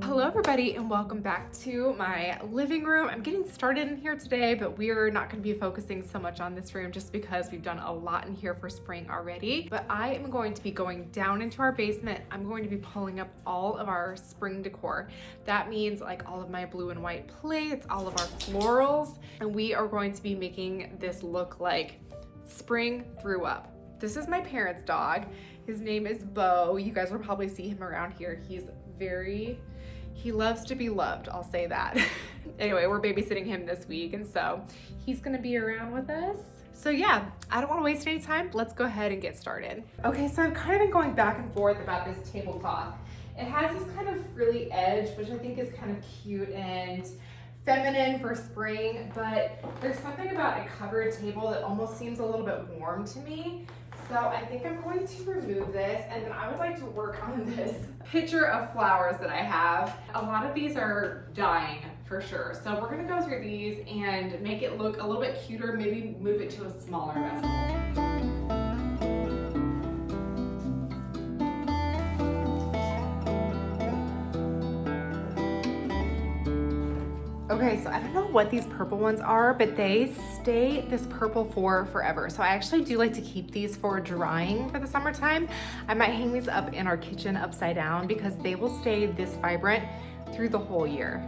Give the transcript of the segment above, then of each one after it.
Hello everybody and welcome back to my living room. I'm getting started in here today, but we're not going to be focusing so much on this room just because we've done a lot in here for spring already. But I am going to be going down into our basement. I'm going to be pulling up all of our spring decor. That means like all of my blue and white plates, all of our florals, and we are going to be making this look like spring threw up. This is my parents' dog. His name is Bo. You guys will probably see him around here. He loves to be loved, I'll say that. Anyway, we're babysitting him this week, and so he's gonna be around with us. So yeah, I don't wanna waste any time. Let's go ahead and get started. Okay, so I've kind of been going back and forth about this tablecloth. It has this kind of frilly edge, which I think is kind of cute and feminine for spring, but there's something about a covered table that almost seems a little bit warm to me. So I think I'm going to remove this, and then I would like to work on this picture of flowers that I have. A lot of these are dying for sure. So we're gonna go through these and make it look a little bit cuter, maybe move it to a smaller vessel. Okay, so I don't know what these purple ones are, but they stay this purple for forever. So I actually do like to keep these for drying for the summertime. I might hang these up in our kitchen upside down because they will stay this vibrant through the whole year.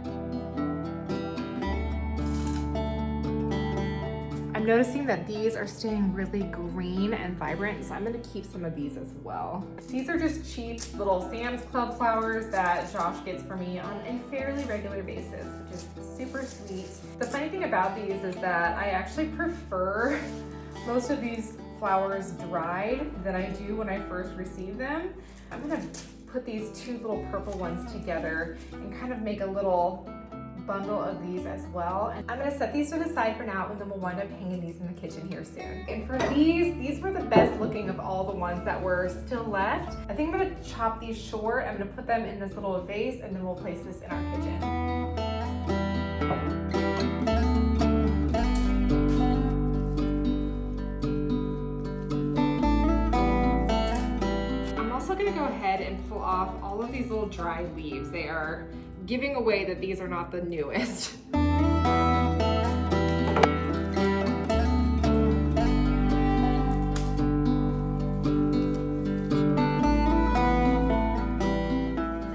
I'm noticing that these are staying really green and vibrant, so I'm gonna keep some of these as well. These are just cheap little Sam's Club flowers that Josh gets for me on a fairly regular basis, which is super sweet. The funny thing about these is that I actually prefer most of these flowers dried than I do when I first receive them. I'm gonna put these two little purple ones together and kind of make a little bundle of these as well. And I'm gonna set these to the side for now, and then we'll wind up hanging these in the kitchen here soon. And for these were the best looking of all the ones that were still left. I think I'm gonna chop these short. I'm gonna put them in this little vase, and then we'll place this in our kitchen. I'm also gonna go ahead and pull off all of these little dry leaves. They are giving away that these are not the newest.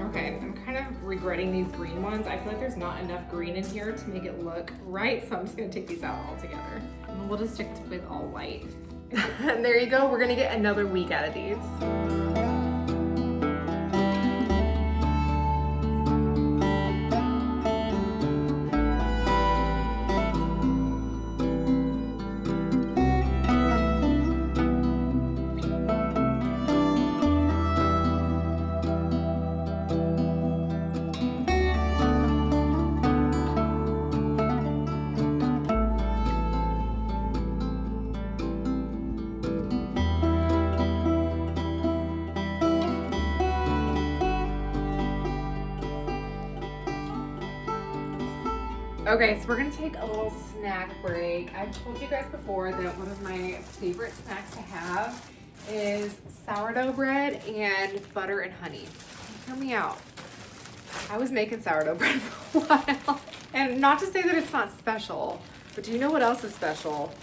Okay, I'm kind of regretting these green ones. I feel like there's not enough green in here to make it look right, so I'm just gonna take these out altogether. And we'll just stick with all white. And there you go, we're gonna get another week out of these. Okay, so we're gonna take a little snack break. I've told you guys before that one of my favorite snacks to have is sourdough bread and butter and honey. Hear me out. I was making sourdough bread for a while. And not to say that it's not special, but do you know what else is special?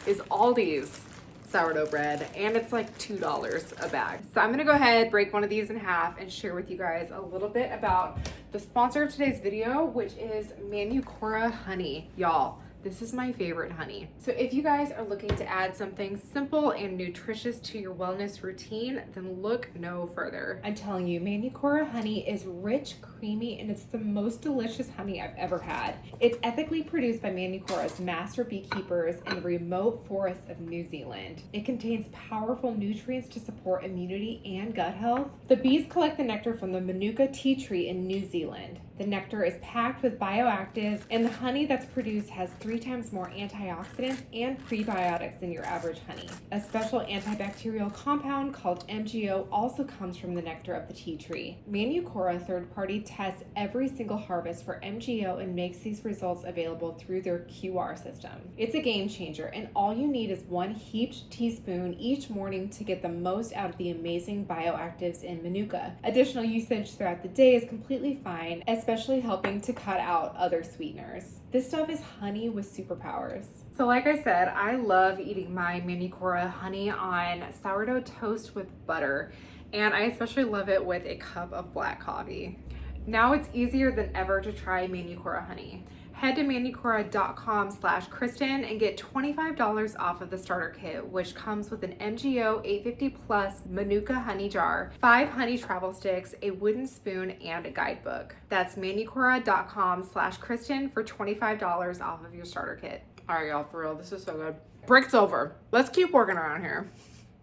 Is Aldi's sourdough bread, and it's like $2 a bag. So I'm gonna go ahead, break one of these in half, and share with you guys a little bit about the sponsor of today's video, which is Manucora honey. Y'all, this is my favorite honey. So if you guys are looking to add something simple and nutritious to your wellness routine, then look no further. I'm telling you, Manucora honey is rich, creamy, and it's the most delicious honey I've ever had. It's ethically produced by Manucora's master beekeepers in the remote forests of New Zealand. It contains powerful nutrients to support immunity and gut health. The bees collect the nectar from the Manuka tea tree in New Zealand. The nectar is packed with bioactives, and the honey that's produced has 3 3 times more antioxidants and prebiotics than your average honey. A special antibacterial compound called MGO also comes from the nectar of the tea tree. Manucora third party tests every single harvest for MGO and makes these results available through their QR system. It's a game changer, and all you need is 1 heaped teaspoon each morning to get the most out of the amazing bioactives in Manuka. Additional usage throughout the day is completely fine, especially helping to cut out other sweeteners. This stuff is honey with superpowers. So like I said, I love eating my Manucora honey on sourdough toast with butter, and I especially love it with a cup of black coffee. Now it's easier than ever to try Manucora honey. Head to manucora.com/Kristen and get $25 off of the starter kit, which comes with an MGO 850 plus Manuka honey jar, 5 honey travel sticks, a wooden spoon, and a guidebook. That's manucora.com/Kristen for $25 off of your starter kit. All right, y'all, for real, this is so good. Break's over. Let's keep working around here.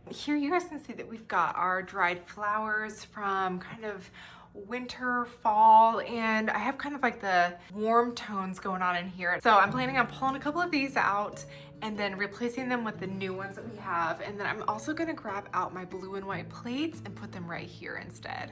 Here you guys can see that we've got our dried flowers from kind of winter, fall, and I have kind of like the warm tones going on in here. So I'm planning on pulling a couple of these out and then replacing them with the new ones that we have. And then I'm also gonna grab out my blue and white plates and put them right here instead.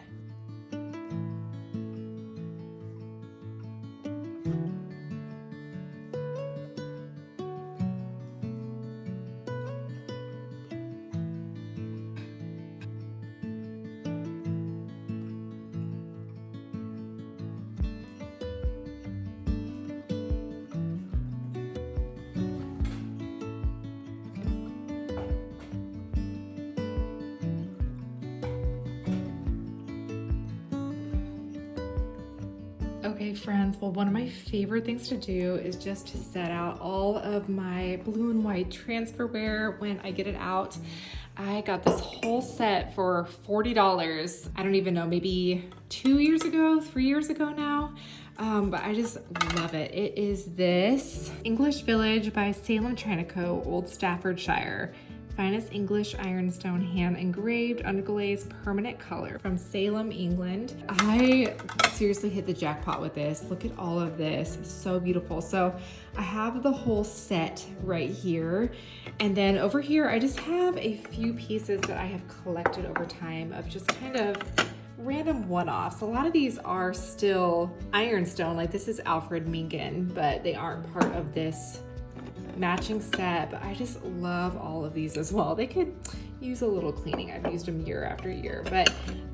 Okay friends, well, one of my favorite things to do is just to set out all of my blue and white transferware when I get it out. I got this whole set for $40. I don't even know, maybe 2 years ago, 3 years ago now. But I just love it. It is this English Village by Salem Tranico, Old Staffordshire. Finest English ironstone hand engraved underglaze permanent color from Salem, England. I seriously hit the jackpot with this. Look at all of this, so beautiful. So I have the whole set right here. And then over here, I just have a few pieces that I have collected over time of just kind of random one-offs. A lot of these are still ironstone, like this is Alfred Mingan, but they aren't part of this matching set, but I just love all of these as well. They could use a little cleaning. I've used them year after year, but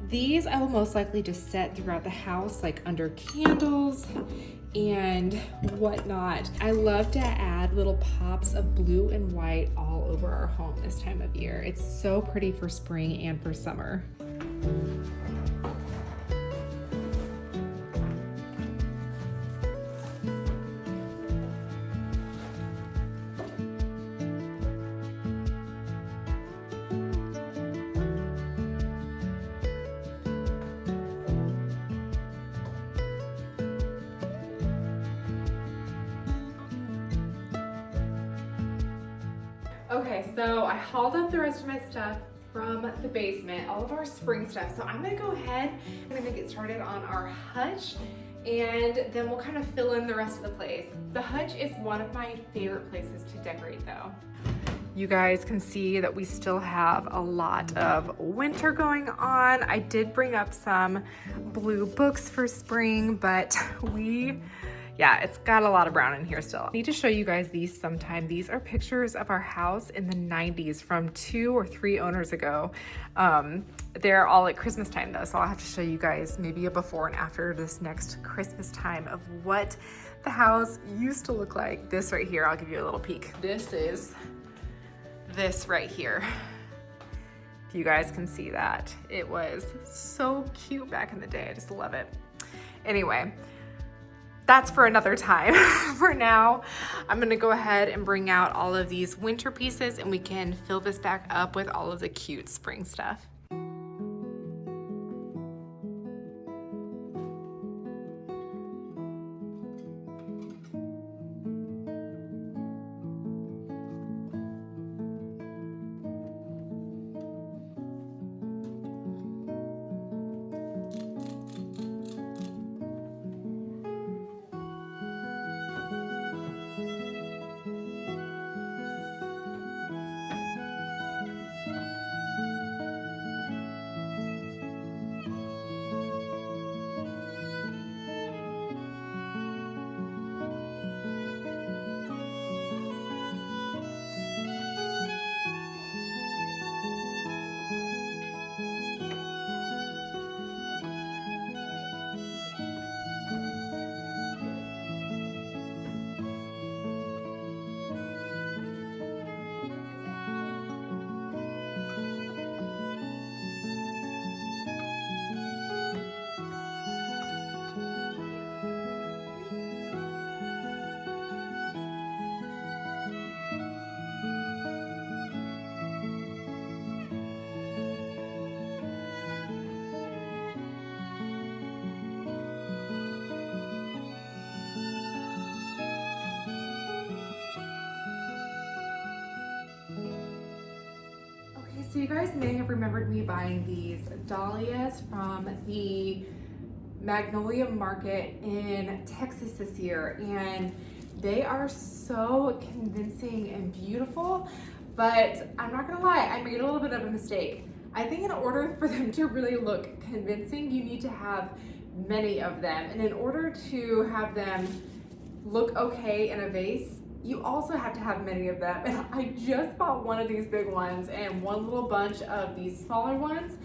these I will most likely just set throughout the house, like under candles and whatnot. I love to add little pops of blue and white all over our home this time of year. It's so pretty for spring and for summer. Okay, so I hauled up the rest of my stuff from the basement, all of our spring stuff. So I'm gonna go ahead and I'm gonna get started on our hutch, and then we'll kind of fill in the rest of the place. The hutch is one of my favorite places to decorate though. You guys can see that we still have a lot of winter going on. I did bring up some blue books for spring, but yeah, it's got a lot of brown in here still. I need to show you guys these sometime. These are pictures of our house in the 90s from 2 or 3 owners ago. They're all at Christmas time though, so I'll have to show you guys maybe a before and after this next Christmas time of what the house used to look like. This right here, I'll give you a little peek. This is this right here. If you guys can see that. It was so cute back in the day. I just love it. Anyway, that's for another time. For now, I'm gonna go ahead and bring out all of these winter pieces and we can fill this back up with all of the cute spring stuff. So you guys may have remembered me buying these dahlias from the Magnolia Market in Texas this year, and they are so convincing and beautiful, but I'm not gonna lie, I made a little bit of a mistake. I think in order for them to really look convincing, you need to have many of them, and in order to have them look okay in a vase, you also have to have many of them. And I just bought one of these big ones and one little bunch of these smaller ones,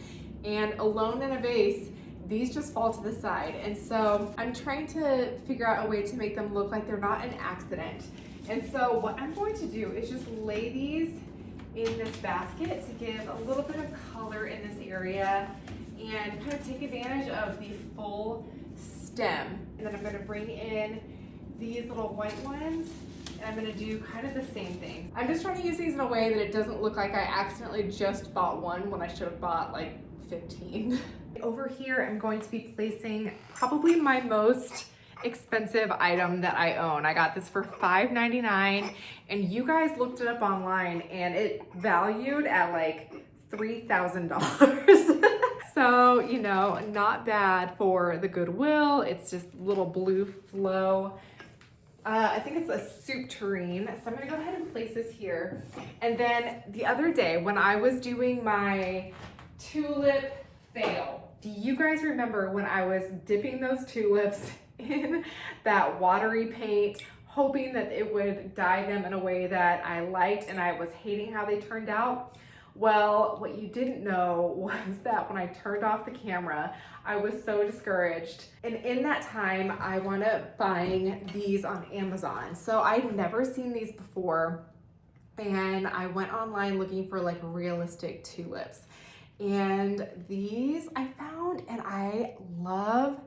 and alone in a vase, these just fall to the side. And so I'm trying to figure out a way to make them look like they're not an accident. And so what I'm going to do is just lay these in this basket to give a little bit of color in this area and kind of take advantage of the full stem. And then I'm gonna bring in these little white ones, and I'm gonna do kind of the same thing. I'm just trying to use these in a way that it doesn't look like I accidentally just bought one when I should have bought like 15. Over here, I'm going to be placing probably my most expensive item that I own. I got this for $5.99, and you guys looked it up online and it valued at like $3,000. So, you know, not bad for the Goodwill. It's just little blue flow. I think it's a soup tureen. So I'm gonna go ahead and place this here. And then the other day when I was doing my tulip fail, do you guys remember when I was dipping those tulips in that watery paint, hoping that it would dye them in a way that I liked, and I was hating how they turned out? Well, what you didn't know was that when I turned off the camera, I was so discouraged. And in that time, I wound up buying these on Amazon. So I'd never seen these before, and I went online looking for like realistic tulips. And these I found, and I love.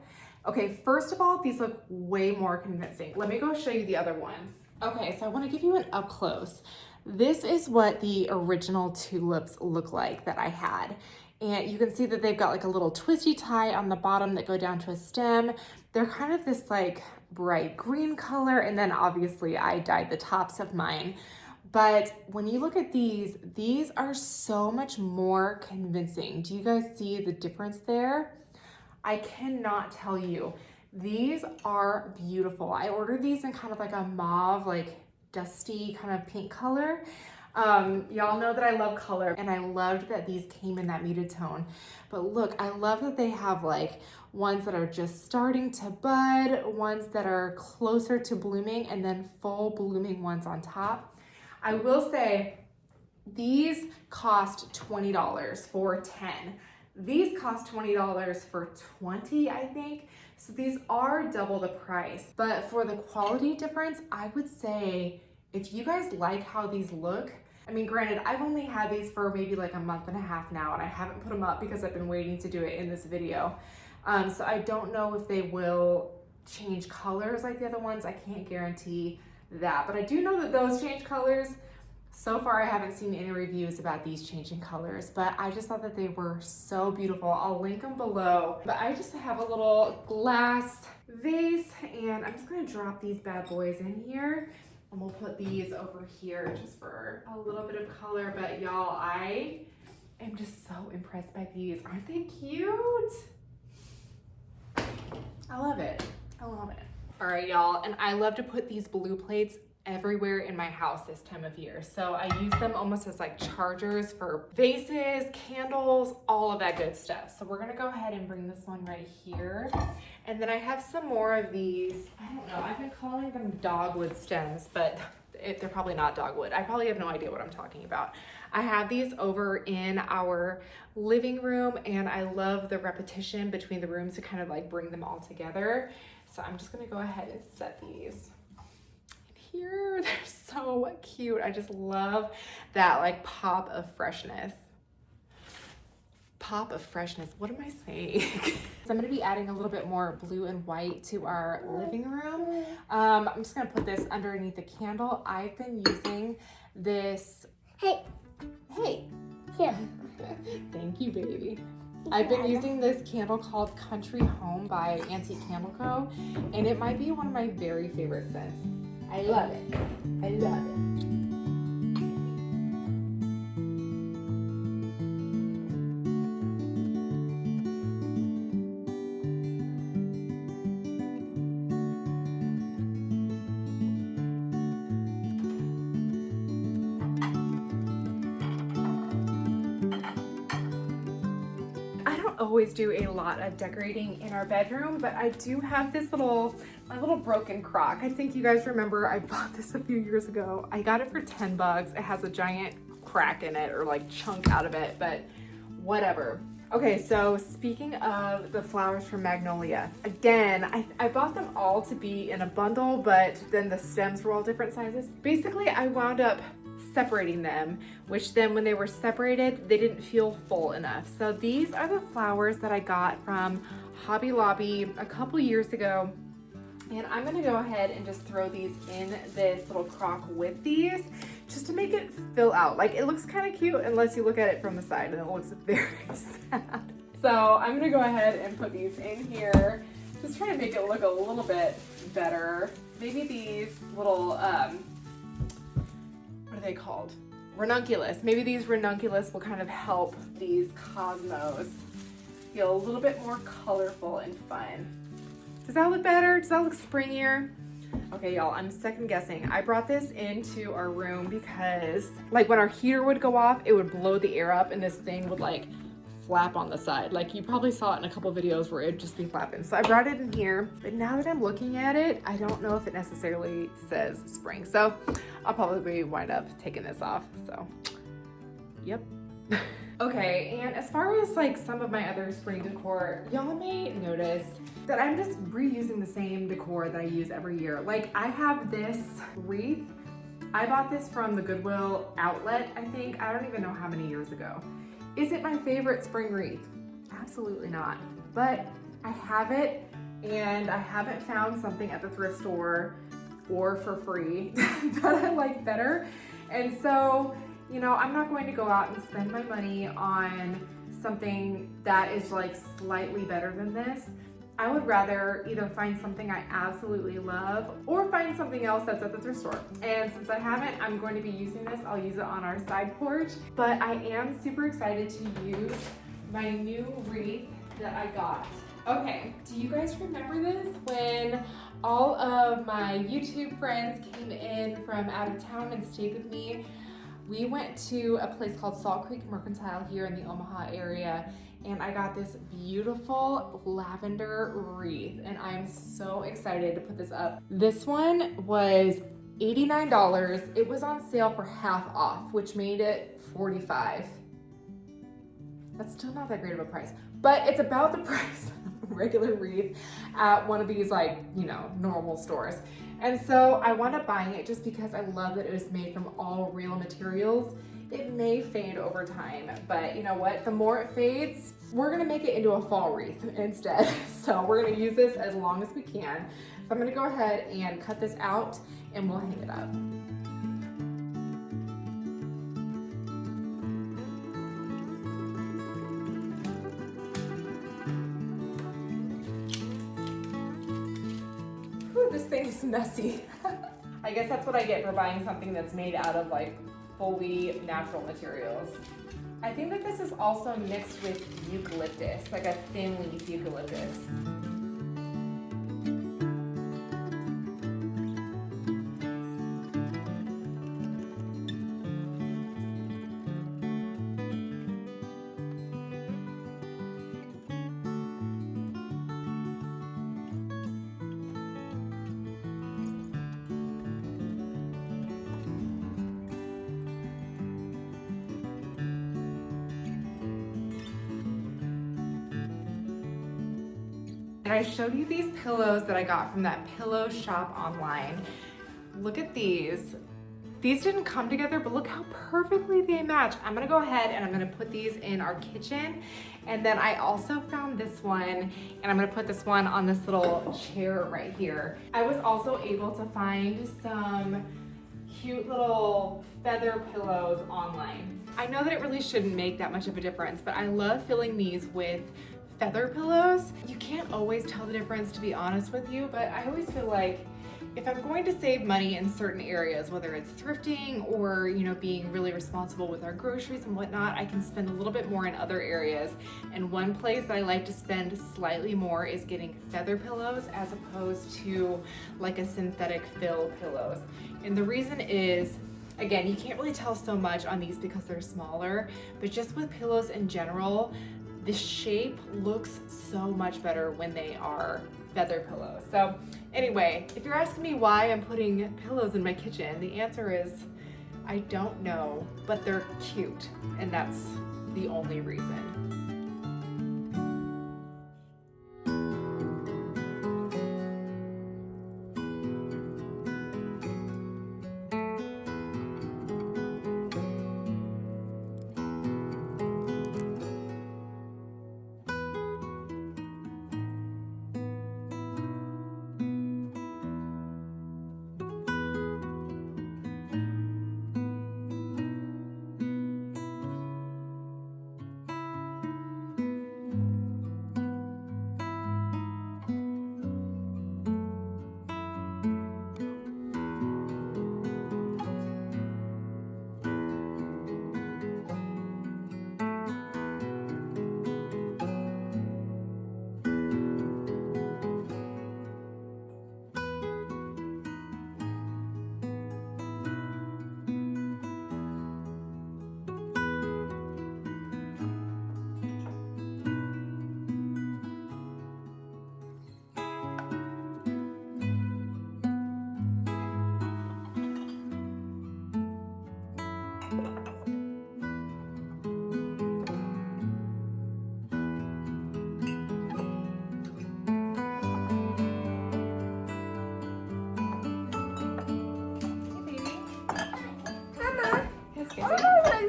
Okay, first of all, these look way more convincing. Let me go show you the other ones. Okay, so I wanna give you an up close. This is what the original tulips look like that I had. And you can see that they've got like a little twisty tie on the bottom that go down to a stem. They're kind of this like bright green color, and then obviously I dyed the tops of mine. But when you look at these are so much more convincing. Do you guys see the difference there? I cannot tell you. These are beautiful. I ordered these in kind of like a mauve, like dusty kind of pink color. Y'all know that I love color, and I loved that these came in that muted tone. But look, I love that they have like ones that are just starting to bud, ones that are closer to blooming, and then full blooming ones on top. I will say these cost $20 for 10. These cost $20 for 20, I think. So these are double the price. But for the quality difference, I would say if you guys like how these look, I mean, granted, I've only had these for maybe like a month and a half now, and I haven't put them up because I've been waiting to do it in this video. So I don't know if they will change colors like the other ones. I can't guarantee that, but I do know that those change colors. So far, I haven't seen any reviews about these changing colors, but I just thought that they were so beautiful. I'll link them below. But I just have a little glass vase, and I'm just gonna drop these bad boys in here, and we'll put these over here just for a little bit of color. But y'all, I am just so impressed by these. Aren't they cute? I love it. I love it. All right, y'all, and I love to put these blue plates everywhere in my house this time of year. So I use them almost as like chargers for vases, candles, all of that good stuff. So we're gonna go ahead and bring this one right here. And then I have some more of these, I don't know, I've been calling them dogwood stems, but they're probably not dogwood. I probably have no idea what I'm talking about. I have these over in our living room, and I love the repetition between the rooms to kind of like bring them all together. So I'm just gonna go ahead and set these here. They're so cute. I just love that like pop of freshness. Pop of freshness. What am I saying? So I'm going to be adding a little bit more blue and white to our living room. I'm just going to put this underneath the candle. I've been using this. Hey. Here. Thank you, baby. I've been using this candle called Country Home by Antique Candle Co. And it might be one of my very favorite scents. I love it. I love it. always do a lot of decorating in our bedroom, but I do have this my little broken crock. I think you guys remember I bought this a few years ago. I got it for 10 bucks. It has a giant crack in it, or like chunk out of it, but whatever. Okay, so speaking of the flowers from Magnolia, again, I bought them all to be in a bundle, but then the stems were all different sizes. Basically, I wound up separating them, which then when they were separated, they didn't feel full enough. So these are the flowers that I got from Hobby Lobby a couple years ago. And I'm gonna go ahead and just throw these in this little crock with these, just to make it fill out. Like, it looks kind of cute unless you look at it from the side, and it looks very sad. So I'm gonna go ahead and put these in here, just try to make it look a little bit better. Maybe these little, what are they called? Ranunculus. Maybe these ranunculus will kind of help these cosmos feel a little bit more colorful and fun. Does that look better? Does that look springier? Okay, y'all, I'm second guessing. I brought this into our room because, like, when our heater would go off, it would blow the air up and this thing would like flap on the side. Like, you probably saw it in a couple videos where it'd just be flapping. So I brought it in here, but now that I'm looking at it, I don't know if it necessarily says spring. So I'll probably wind up taking this off. So, yep. Okay, and as far as like some of my other spring decor, y'all may notice that I'm just reusing the same decor that I use every year. Like, I have this wreath. I bought this from the Goodwill outlet, I think. I don't even know how many years ago. Is it my favorite spring wreath? Absolutely not. But I have it, and I haven't found something at the thrift store or for free that I like better. And so, you know, I'm not going to go out and spend my money on something that is like slightly better than this. I would rather either find something I absolutely love or find something else that's at the thrift store. And since I haven't, I'm going to be using this. I'll use it on our side porch. But I am super excited to use my new wreath that I got. Okay, do you guys remember this? When all of my YouTube friends came in from out of town and stayed with me, we went to a place called Salt Creek Mercantile here in the Omaha area, and I got this beautiful lavender wreath, and I'm so excited to put this up. This one was $89. It was on sale for half off, which made it $45. That's still not that great of a price, but it's about the price of a regular wreath at one of these, like, you know, normal stores. And so I wound up buying it just because I love that it was made from all real materials. It may fade over time, but you know what? The more it fades, we're gonna make it into a fall wreath instead. So we're gonna use this as long as we can. So I'm gonna go ahead and cut this out and we'll hang it up. This thing is messy. I guess that's what I get for buying something that's made out of like fully natural materials. I think that this is also mixed with eucalyptus, like a thin leaf eucalyptus. And I showed you these pillows that I got from that pillow shop online. Look at these. These didn't come together, but look how perfectly they match. I'm gonna go ahead and I'm gonna put these in our kitchen. And then I also found this one, and I'm gonna put this one on this little chair right here. I was also able to find some cute little feather pillows online. I know that it really shouldn't make that much of a difference, but I love filling these with feather pillows. You can't always tell the difference, to be honest with you, but I always feel like if I'm going to save money in certain areas, whether it's thrifting or, you know, being really responsible with our groceries and whatnot, I can spend a little bit more in other areas. And one place that I like to spend slightly more is getting feather pillows as opposed to like a synthetic fill pillows. And the reason is, again, you can't really tell so much on these because they're smaller, but just with pillows in general, the shape looks so much better when they are feather pillows. So anyway, if you're asking me why I'm putting pillows in my kitchen, the answer is I don't know, but they're cute, and that's the only reason.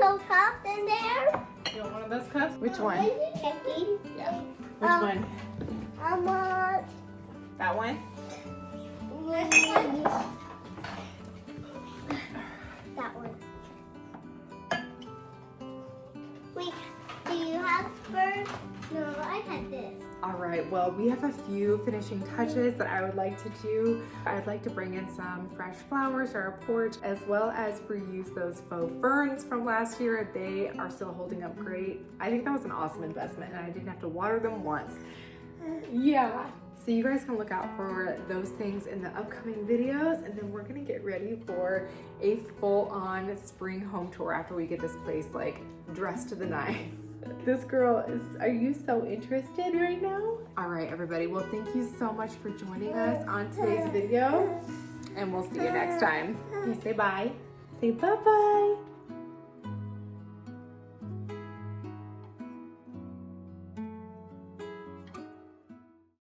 Those cups in there. You want one of those cups? Which one? Yeah. Which one? I want That one? that one. Wait, do you have spurs? No, I had this. All right, well, we have a few finishing touches that I would like to do. I'd like to bring in some fresh flowers to our porch, as well as reuse those faux ferns from last year. They are still holding up great. I think that was an awesome investment, and I didn't have to water them once. Yeah. So you guys can look out for those things in the upcoming videos, and then we're gonna get ready for a full-on spring home tour after we get this place like dressed to the nines. This girl is, are you so interested right now? All right, everybody. Well, thank you so much for joining us on today's video, and we'll see you next time. You say bye. Say bye-bye.